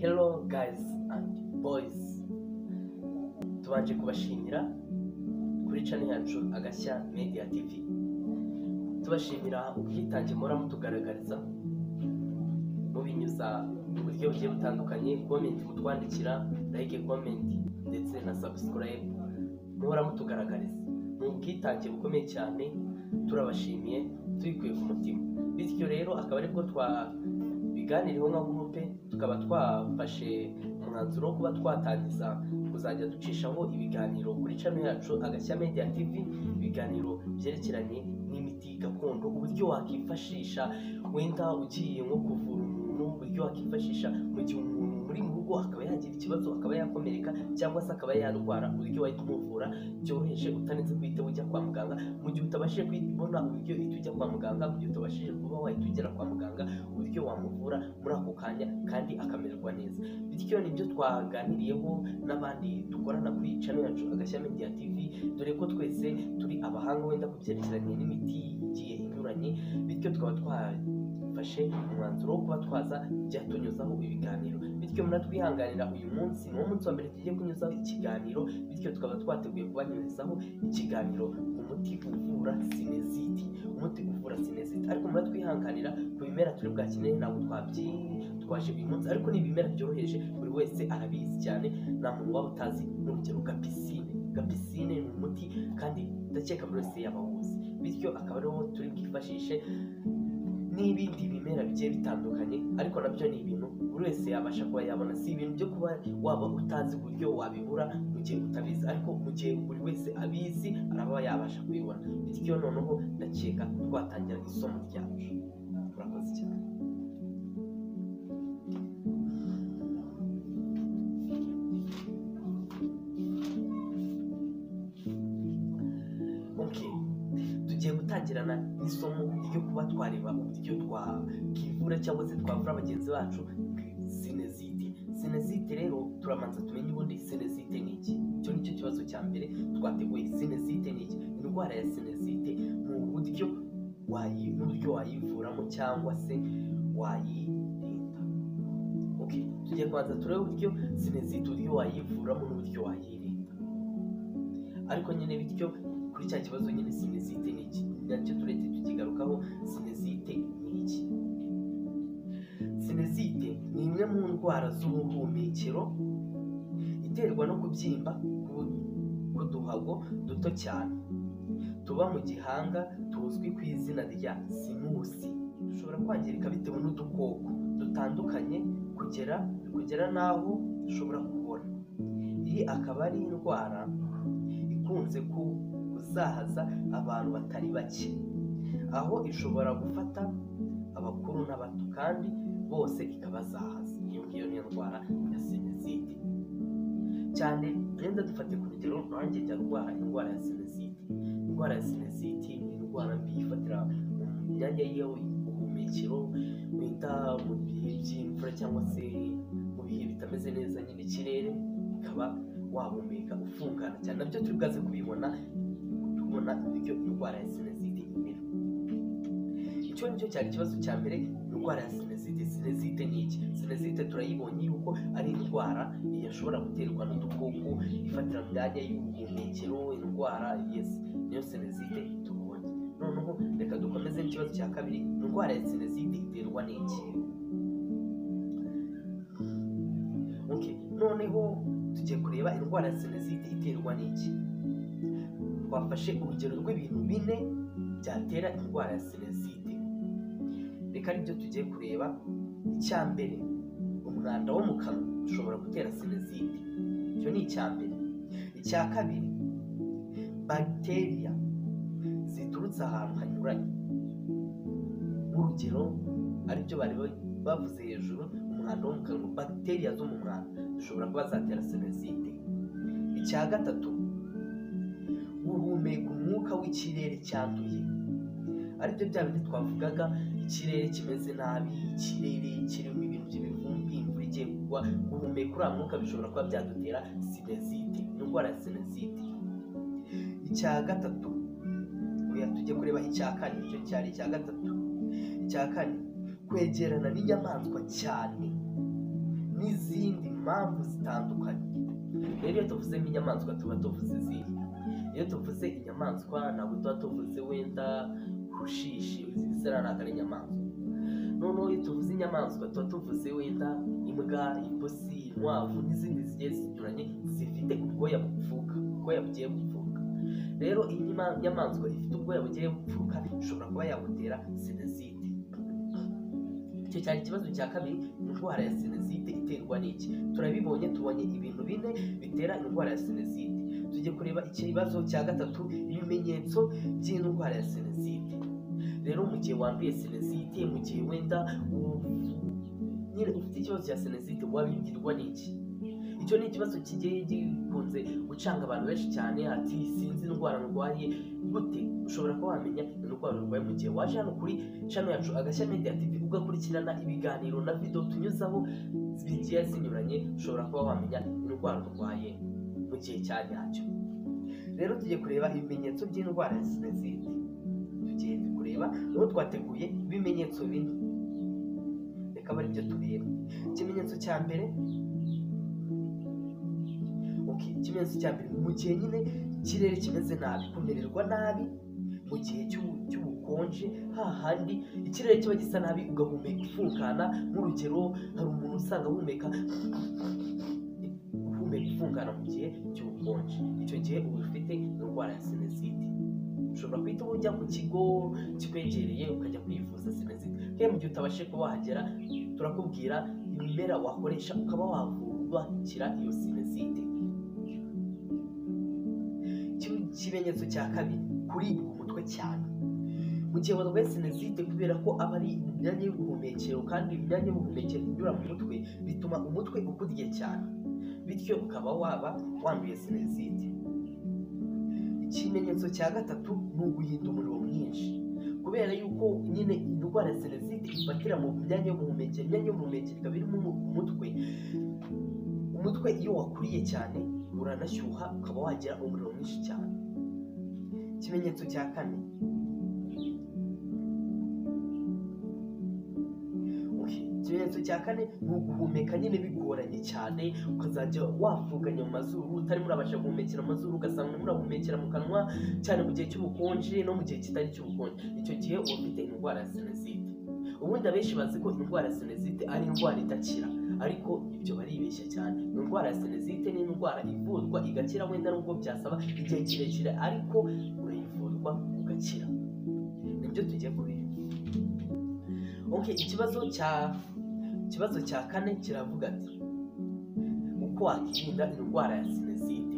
Hello guys and boys, tubanje kubashimira kuri channel yacu Agashya Media TV. Tubashimira ubwitange mura mutugaragariza mubinyuza mu buryo bugiye butandukanye, comment mutwandikira, like, comment ndetse na subscribe mura mutugaragariza. Mu bwitange bukomeye cyane turabashimiye tuyikuye ku mutima. Bityo rero akaba aribwo biganiriho nka groupe, tukaba twafashe umwanzuro wo kuba twatangiza kuzajya ducishaho ibiganiro kuri channel yacu Agashya Media TV, ibiganiro byerekeranye n'imiti gakondo, uburyo wakifashisha wenda ugiye nko kuvura umuntu, uburyo wakifashisha mu gihe umuntu muri mu rugo akaba yagira ikibazo, akaba yakomereka cyangwa se akaba yarwara, uburyo wahita umuvura byoroheje utanetse kwita ujya kwa muganga, mu gihe utabashije kwibona uburyo uhita ujya kwa muganga, mu gihe utabashije kuba wahita ugera kwa muganga, uburyo wamuvura muri ako kanya kandi akamererwa neza. Bityo nibyo twaganiriyeho n'abandi dukorana kuri channel yacu Agashya Media TV, dore ko twese turi abahanga wenda ku byerekeranye n'imiti igiye inyuranye. Bityo tukaba twafashe umwanzuro wo kuba twaza jya tunyuzaho ibiganiro. Bityo muratwihanganira, uyu munsi ni umunsi wa mbere tugiye kunyuzaho ikiganiro. Bityo tukaba twateguye kubanyuzaho ikiganiro umuti uvura sinezite, umuti uvura sinezite. Ariko muratwihanganira ku bimera turi bwakeneye ntabwo twaje uyu munsi, ariko ni ibimera byoroheje buri wese arabizi cyane, nta muntu waba utazi. N'urugero gapisine ni umuti kandi ndakeka buri wese yaba awuzi. Bityo akaba ariho turi bwifashishe n'ibindi bimera bigiye bitandukanye, ariko nabyo ni ibintu buri wese yabasha kuba yabona, si ibintu byo kuba waba utazi uburyo wabibura mu gihe utabizi, ariko mu gihe buri wese abizi araba yabasha kubibona. Bityo noneho ndakeka twatangira isomo ryacu. Murakoze cyane. Tugiye gutangirana n'isomo ryo kuba twareba uburyo twakivura cyangwa se twavura bagenzi bacu sinezite. Sinezite rero turamanza tumenye ubundi sinezite ni iki. Icyo nicyo kibazo cya mbere twateguye. Sinezite ni iki? Indwara ya sinezite mu buryo wayivuramo cyangwa se wayirinda. Tugiye kubanza turebe uburyo sinezite, uburyo wayivuramo n'uburyo wayirinda. Ariko nyine bityo kuri cya kibazo nyine sinezite ni iki nacyo turete tukigarukaho. Sinezite ni iki? Sinezite ni imwe mu ndwara z'ubuhumekero iterwa no kubyimba k'uduhago duto cyane tuba mu gihanga tuzwi ku izina rya sinusi. Dushobora kwangirika bitewe n'udukoko dutandukanye kugera n'aho dushobora kubora. Iyi akaba ari indwara ikunze kuzahaza abantu batari bake, aho ishobora gufata abakuru n'abato kandi bose ikabazahaza. Iyo ngiyo niyo ndwara ya sinezite cyane. Renda dufate ku rugero, nanjye njya ndwara indwara ya sinezite. Indwara ya sinezite ni indwara mbi ifatira mu myanya y'ubuhumekero, wenda mu bihe by'imvura cyangwa se mu bihe bitameze neza nyine ikirere, ikaba wahumeka ufungana cyane. Nabyo turi bwaze kubibona tubona uburyo indwara ya sinezite imera. Icyo nicyo cyari ikibazo cya mbere, indwara ya sinezite. Sinezite ni iki? Sinezite turayibonye yuko ari indwara yashobora guterwa n'udukoko, ifatira mu myanya y'ubuhumekero. Indwara niyo sinezite tubonye. Noneho reka dukomeze n'ikibazo cya kabiri, indwara ya sinezite iterwa n'iki? Noneho tugiye kureba indwara ya sinezite iterwa n'iki. Twafashe urugero rw'ibintu 4 byatera indwara ya sinezite. Reka aribyo tugiye kureba. Icya mbere, umwanda wo mu kanwa ushobora gutera sinezite. Icyo ni icya mbere. Icya kabiri, bagitériya ziturutse ahantu hanyuranye. Urugero aribyo bari bavuze hejuru, umwanda wo mu kanwa, bagitériya zo mu mwanda zishobora kuba zatera sinezite. Icya gatatu, guhumeka umwuka w'ikirere cyanduye, aribyo bya bindi twavugaga, ikirere kimeze nabi, ikirere kirimo ibintu by'ibivumbi, imvura igiye kugwa. Guhumeka uriya mwuka bishobora kuba byadutera sinezite, indwara ya sinezite. Icya gatatu, tujye kureba icya kane. Icyo cyari icya gatatu. Icya kane, kwegerana n'inyamaswa cyane n'izindi mpamvu zitandukanye. Rero iyo tuvuzemo inyamaswa tuba tuvuze izihe? Iyo tuvuze inyamaswa ntabwo tuba tuvuze wenda urushishi, ziriya ntabwo ari inyamaswa. Noneho iyo tuvuze inyamaswa tuba tuvuze wenda imbwa, ipusi, inkwavu n'izindi zigiye zinyuranye zifite ubwoya bupfuka, ubwoya bugiye bupfuka. Rero iyi nyamaswa ifite ubwoya bugiye bupfuka ishobora kuba yagutera sinezite. Icyo cyari ikibazo cya kabiri. Indwara ya sinezite iterwa n'iki? Turabibonye, tubonye ibintu bine bitera indwara ya sinezite. Tujye kureba ikibazo cya gatatu, ibimenyetso by'indwara ya sinezite. Rero mu gihe wanduye sinezite, mu gihe wenda nyine ufite ikibazo cya sinezite, wabibwirwa n'iki? Icyo ni ikibazo kigiye gikunze gucanga abantu benshi cyane, ati sinzi indwara ndwaye gute. Ushobora kuba wamenya indwara urwaye mu gihe waje hano kuri channel yacu Agashya Media TV ugakurikirana ibiganiro na video tunyuzaho zigiye zinyuranye. Ushobora kuba wamenya indwara urwaye mu gihe cya nyacyo. Rero tugiye kureba ibimenyetso by'indwara ya sinezite. Tugiye kureba aho twateguye ibimenyetso bine, reka bari byo tureba. Ikimenyetso cya mbere, ikimenyetso cya mbere, mu gihe nyine ikirere kimeze nabi, kumererwa nabi mu gihe cy'ubukonje, hahandi ikirere kiba gisa nabi ugahumeka ufungana. Nk'urugero, hari umuntu usanga ahumeka ufungana mu gihe cy'ubukonje. Icyo gihe uba ufite indwara ya sinezite. Ushobora kwita ujya ku kigo kikwegereye ukajya kwivuza sinezite. Kandi mu gihe utabashe kuba wahagera, turakubwira ibimera wakoresha ukaba wakira iyo sinezite. Ikimenyetso cya kabiri, kuribwa umutwe cyane. Mu gihe warwaye sinezite, kubera ko aba ari imyanya y'ubuhumekero, kandi imyanya y'ubuhumekero inyura mu mutwe bituma umutwe ukurya cyane, bityo ukaba waba wanduye sinezite. Ikimenyetso cya gatatu ni uguhinda umuriro mwinshi, kubera yuko nyine indwara ya sinezite ifatira mu myanya y'ubuhumekero. Imyanya y'ubuhumekero ikaba irimo umutwe. Umutwe iyo wakuriye cyane uranashyuha, ukaba wagira umuriro mwinshi cyane. Ikimenyetso cya kane, ikimenyetso cya kane ni uguhumeka nyine bigoranye cyane, ukazajya wafunganya mu mazuru, utarimo urabasha guhumekera mu mazuru, ugasanga urimo urahumekera mu kanwa cyane mu gihe cy'ubukonje no mu gihe kitari cy'ubukonje. Icyo gihe uba ufite indwara ya sinezite. Ubundi abenshi bazi ko indwara ya sinezite ari indwara idakira, ariko ibyo baribeshya cyane. Indwara ya sinezite ni indwara ivurwa igakira, wenda nubwo byasaba igihe kirekire, ariko urayivurwa ugakira. Nibyo tugiye kubireba. Ikibazo cya kane kiravuga ati uko wakirinda indwara ya sinezite.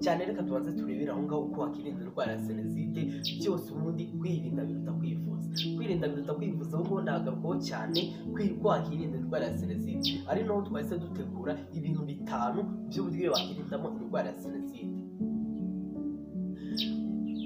Cyane reka tubanze turebera aho ngaho uko wakirinda indwara ya sinezite. Byose ubundi kwirinda biruta kwivuza. Kwirinda biruta kwivuza, ahubwo ndagarukaho cyane uko wakirinda indwara ya sinezite. Ari naho twahise dutegura ibintu bitanu by'uburyo wakirindamo indwara ya sinezite.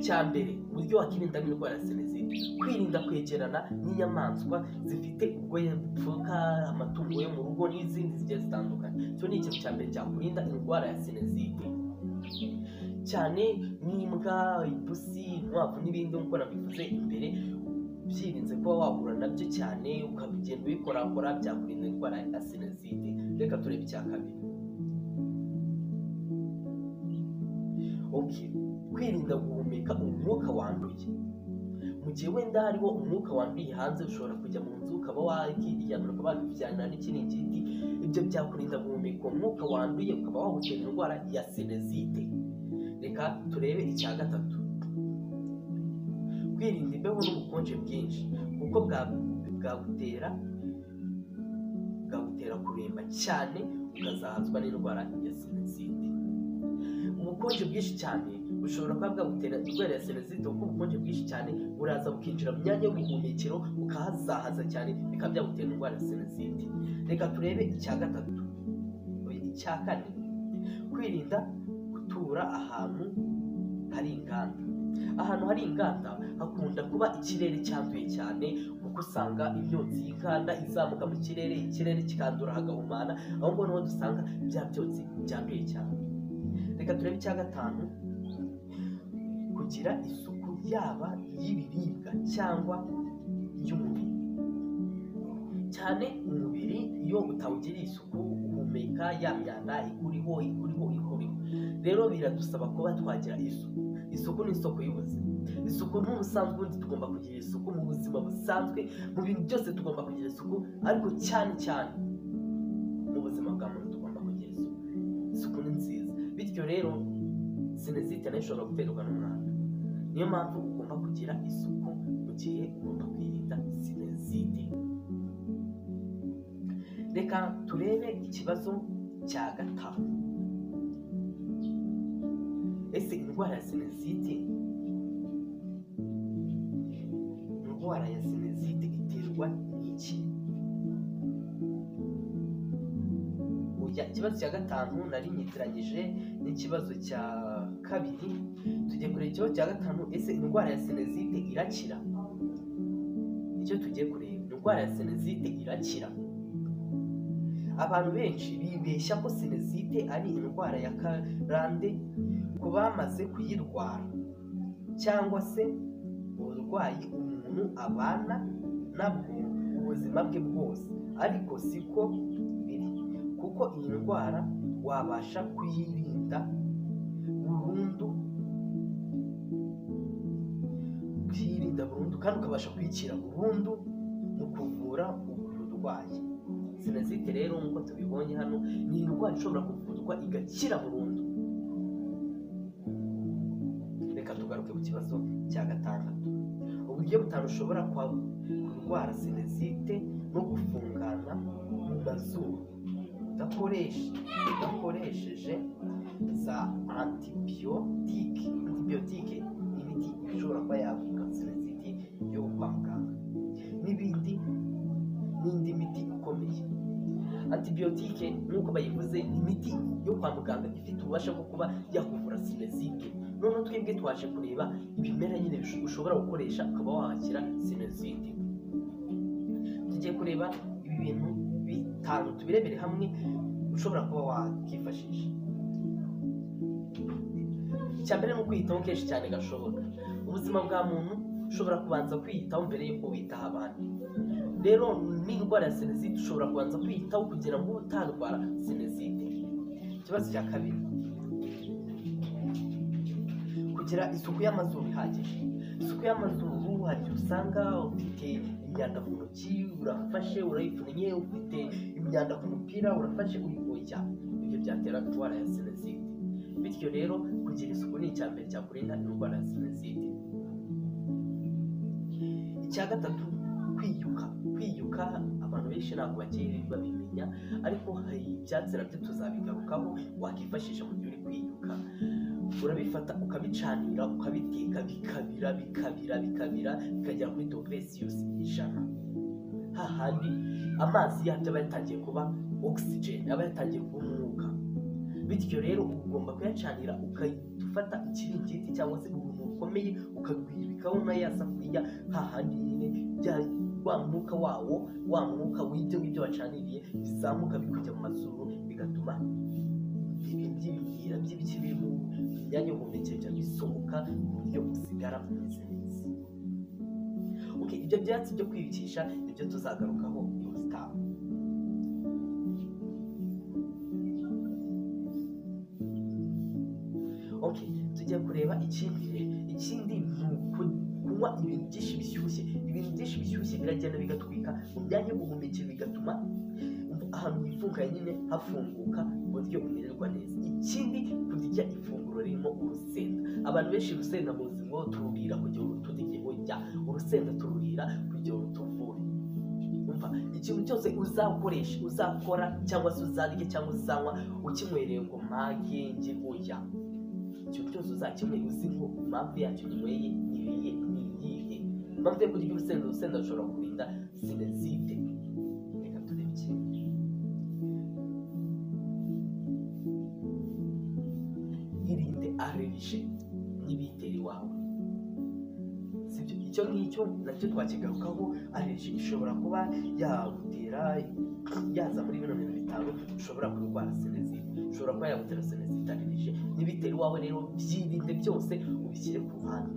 Icya mbere, uburyo wakirindamo indwara ya sinezite: kwirinda kwegerana n'inyamaswa zifite ubwoya bupfuka, amatungo yo mu rugo n'izindi zigiye zitandukanye. Icyo ni ikintu cya mbere cyakurinda indwara ya sinezite, cyane nk'imbwa, ipusi, inkwavu n'ibindi. nk'uko nabivuze imbere, byirinze kuba wahura nabyo cyane, ukagenda ubikorakora, byakurinda indwara ya sinezite. Reka turebe icya kabiri. Kwirinda guhumeka umwuka wanduye. Mu gihe wenda hariho umwuka wanduye hanze, ushobora kujya mu nzu ukaba wakiryamira, ukaba wakijyanira n'ikiringiti. Ibyo byakurinda guhumeka umwuka wanduye, ukaba wagutera indwara ya sinezite. Reka turebe icya gatatu. Kwirinda imbeho n'ubukonje bwinshi, kuko bwagutera kuremba cyane, ukazahazwa n'indwara ya sinezite. Ubukonje bwinshi cyane bushobora kuba bwagutera indwara ya sinezite, kuko ubukonje bwinshi cyane buraza bukinjira mu myanya y'ubuhumekero, bukahazahaza cyane, bikaba byagutera indwara ya sinezite. Reka turebe icya kane. Kwirinda gutura ahantu hari inganda. Ahantu hari inganda hakunda kuba ikirere cyanduye cyane, kuko usanga imyotsi y'inganda izamuka mu kirere, ikirere kikandura hagahumana. Aho ngaho niho dusanga bya byotsi byanduye cyane. Reka turebe icya gatanu. Kugira isuku yaba y'ibiribwa cyangwa y'umubiri. cyane umubiri iyo utawugiriye isuku uhumeka ya myanda ikuriho. Rero biradusaba kuba twagira isuku. Isuku ni isoko y'ubuzima. Isuku n'ubusanzwe ubundi tugomba kugira isuku mu buzima busanzwe, mu bintu byose tugomba kugira isuku, ariko cyane cyane mu buzima bwa muntu tugomba kugira isuku. Isuku ni nziza, bityo rero sinezite nayo ishobora guterwa n'umwanda. Niyo mpamvu ugomba kugira isuku mu gihe ugomba kwirinda sinezite. Reka turebe ikibazo cya gatanu. Ese indwara ya sinezite iterwa n'iki? Ikibazo cya gatanu nari nyitiranyije n'ikibazo cya kabiri. Tugiye kureba ikibazo cya gatanu. Ese indwara ya sinezite irakira? Icyo tugiye kureba, indwara ya sinezite irakira. Abantu benshi bibeshya ko sinezite ari indwara ya karande ku bamaze kuyirwara, cyangwa se uburwayi umuntu abana nabwo ubuzima bwe bwose, ariko siko biri, kuko iyi ndwara wabasha kuyirinda burundu kandi ukabasha kuyikira burundu mu kuvura ubu burwayi. Sinezite rero nk'uko tubibonye hano ni indwara ishobora kuvurwa igakira burundu. Reka tugaruke ku kibazo cya gatandatu. Uburyo butanu ushobora kurwara sinezite no gufungana mu mazuru udakoresheje za antibiyotike, imiti ishobora kuba yavuga sinezite yo kwa muganga, n'indi miti ikomeye. Antibiyotike nk'uko bayivuze ni imiti yo kwa muganga ifite ububasha bwo kuba yakuvura sinezite. Noneho twebwe twaje kureba ibimera nyine ushobora gukoresha ukaba wahakira sinezite. Tugiye kureba ibi bintu bitanu, tubirebere hamwe ushobora kuba wakifashisha. Icya mbere ni ukwiyitaho kenshi cyane gashoboka. Ubuzima bwa muntu ushobora kubanza kwiyitaho mbere y'uko witaho abandi. Rero n'indwara ya sinezite ushobora kubanza kwiyitaho kugira ngo utarwara sinezite. Ikibazo cya kabiri, kugira isuku y'amazuru ihagije. Isuku y'amazuru, hari usanga ufite imyanda ku ntoki urafashe urayifunye, ufite imyanda ku mupira urafashe uyikoya, ibyo byatera indwara ya sinezite. Bityo rero kugira isuku ni icya mbere cyakurinda indwara ya sinezite. Icya gatatu, kwiyuka abantu benshi ntabwo bagiye babimenya, ariko hari ibyatsi nabyo tuzabigarukaho wakifashisha mu gihe uri kwiyuka. Urabifata ukabicanira ukabiteka bikabira bikagera kuri dogere +100. Hahandi amazi yabyo aba yatangiye kuba oxygen, aba yatangiye kuba umwuka. Bityo rero ugomba kuyacanira, ukafata ikiringiti cyangwa se ubuntu bukomeye ukabibikaho na ya safuriya, hahandi nyine wa mwuka w'ibyo ngibyo wacaniriye bizamuka bikujya mu mazuru, bigatuma ibingira by'ibiki biri mu myanya y'ubuhumekero bisohoka mu buryo busigara bumeze neza. Ibyo byatsi byo kwibikisha nibyo tuzagarukaho ubutaha. Tugiye kureba ikindi ni kunywa ibintu byinshi bishyushye. Ibintu byinshi bishyushye biragenda bigatwika mu myanya y'ubuhumekero, bigatuma ahantu wifunga nyine hafunguka ku buryo umererwa neza. Ikindi, kurya ifunguro ririmo urusenda. Abantu benshi urusenda muzi ngo tururira kugira ngo turye, oya, urusenda tururira kugira ngo tuvure. Ikintu cyose uzakora cyangwa se uzarya cyangwa uzanywa ukinywereye ngo magenge, oya, ikintu cyose uzakinywera uzi ngo impamvu yacyo unyweye ni iyihe. Impamvu yo kurya urusenda rushobora kurinda sinezite. Reka turebe ikindi. Irinde allergie n'ibitera iwawe. Sibyo, icyo ngicyo nacyo twakigarukaho. Allergie ishobora kuba yaza muri bino bintu bitanu ushobora kurwara sinezite. Ushobora kuba yagutera sinezite, allergie n'ibitera iwawe. Rero byirinde byose ubishyire ku ruhande.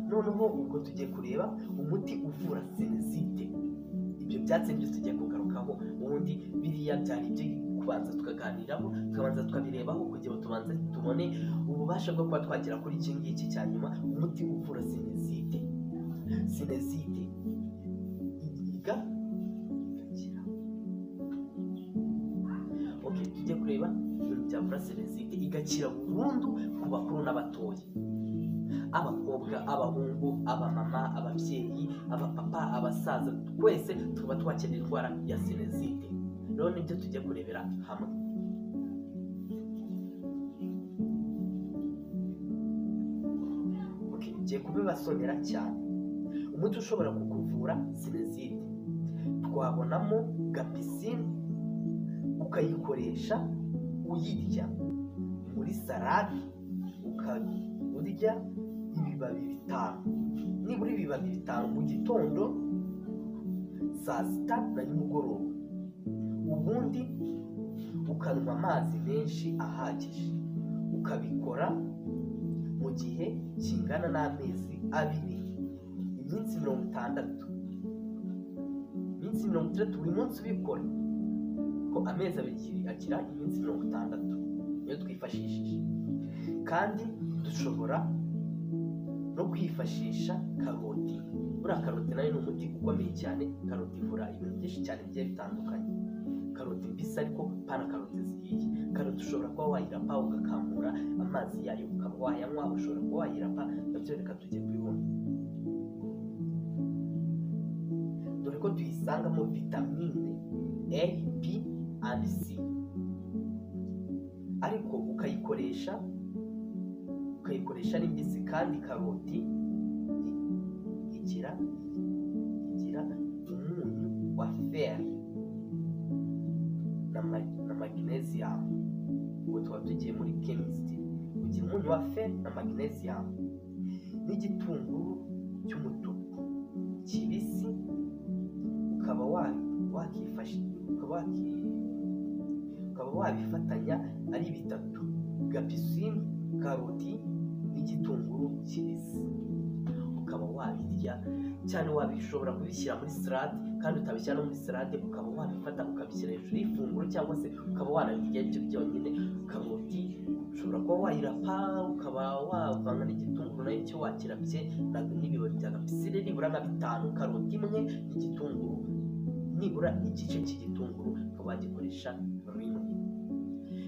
noneho ubwo tugiye kureba umuti uvura sinezite. Ibyo byatsi nibyo tugiye kugarukaho, ubundi biriya byari ibyo kubanza tukaganiraho, tukabanza tukabirebaho kugira ngo tubanze tubone ububasha bwo kuba twagera kuri iki ngiki cya nyuma, umuti uvura sinezite. Sinezite tujye kureba ibintu byavura sinezite igakira burundu ku bakuru n'abatoya, abakobwa, abahungu, abamama, ababyeyi, abapapa, abasaza, twese tuba twakeneye indwara ya sinezite. Rero nibyo tujye kurebera hamwe. Ngiye kubibasomera cyane. Umuti ushobora kukuvura sinezite twabonamo gapisine, ukayikoresha uyirya muri salade, ukarya ibibabi 5, nibura ibibabi 5 mu gitondo, saa sita na nimugoroba, ubundi ukanywa amazi menshi ahagije, ukabikora mu gihe kingana n'amezi 2, iminsi 60, iminsi 60 buri munsi ubikora, ko amezi 2 akira iminsi 60 niyo twifashishije. Kandi dushobora no kwifashisha karoti. Buriya karoti nayo ni umuti ukomeye cyane. Karoti ivura ibintu byinshi cyane bigiye bitandukanye. Karoti mbisi ariko pana karoti zihiye. Karoti ushobora kuba wayirapa ugakamura amazi yayo ukaba wayanywa, ushobora kuba wayirapa, nabyo reka tujye kubibona. Dore ko tuyisangamo vitamine A, B and C, ariko ukayikoresha ari mbisi. Kandi karoti igira umunyu wa fer na magnesium. Ubwo tuba tugiye muri chemistry. Ugira umunyu wa fer na magnesium, n'igitunguru cy'umutuku kibisi, ukaba wabifatanya ari 3: gapisine, karoti n'igitunguru kibisi. Ukaba wabirya cyane, wabishobora kubishyira muri salade, kandi utabishyira no muri salade, ukaba wabifata ukabishyira hejuru y'ifunguro, cyangwa se ukaba wanabirya ibyo byonyine. Karoti ushobora kuba wayirapa, ukaba wavanga n'igitunguru nayo cyo wakirabye n'ibibabi bya gapisine nibura nka 5, karoti imwe n'igitunguru nibura igice cy'igitunguru, ukaba wagikoresha rimwe.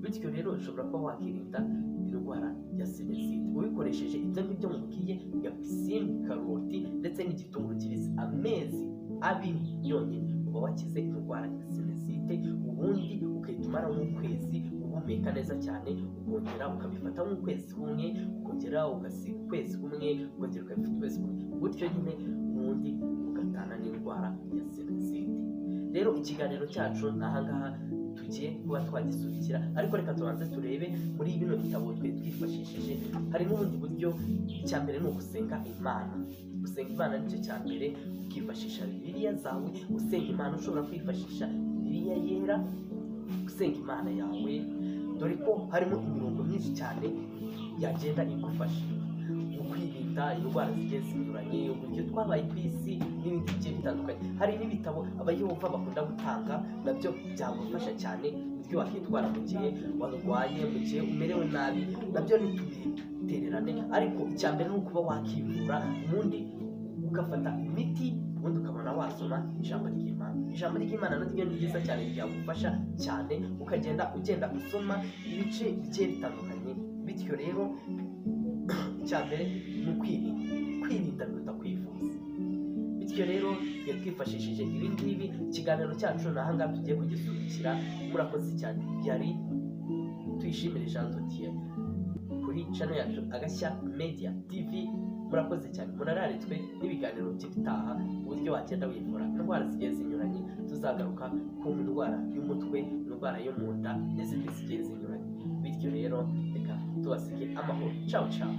Bityo rero ushobora kuba wakirinda indwara ya sinezite ubikoresheje ibyo ngibyo mubwiye, gapisine, karoti ndetse n'igitunguru kibisi. Amezi 2 yonyine uba wakize indwara ya sinezite, ubundi ukahita umara nk'ukwezi uhumeka neza cyane, ukongera ukabifata nk'ukwezi kumwe, ukongera ugasiga ukwezi kumwe, ukongera ukabifata ukwezi kumwe, gutyo nyine ubundi ugatana n'indwara ya sinezite. Rero ikiganiro cyacu ni ahangaha tugiye kuba twagisubikira, ariko reka tubanze turebe muri bino bitabo twifashishije. Hari n'ubundi buryo. Icya mbere ni ugusenga Imana. Gusenga Imana nicyo cya mbere, ukifashisha Bibiliya zawe usenga Imana. Ushobora kwifashisha Bibiliya yera usenga Imana yawe, dore ko harimo imirongo myinshi cyane yagenda igufasha mu kwirinda indwara zigiye zinyuranye, uburyo twabaye ku isi n'ibindi bigiye bitandukanye. Hari n'ibitabo abayehova bakunda gutanga, nabyo byagufasha cyane uburyo wakitwara mu gihe warwaye, mu gihe umerewe nabi, nabyo ntitubitererane. Ariko icya mbere ni ukuba wakivura, ubundi ugafata imiti, ubundi ukabona wasoma ijambo ry'Imana. Ijambo ry'Imana naryo ni ryiza cyane, ryagufasha cyane, ugenda usoma ibice bigiye bitandukanye. Bityo rero icya mbere ni kwirinda biruta kwivuza. Bityo rero iyo twifashishije ibi ngibi, ikiganiro cyacu ni ahangaha tugiye kugisubikira. Murakoze cyane. Yari Tuyishimire Jean de Dieu kuri channel yacu Agashya Media TV. Murakoze cyane, murararitswe n'ibiganiro by'ibitaha, uburyo wagenda wivura indwara zigiye zinyuranye. Tuzagaruka ku ndwara y'umutwe, indwara yo mu nda n'izindi zigiye zinyuranye. Bityo rero reka tubasige amahoro. Ciao ciao.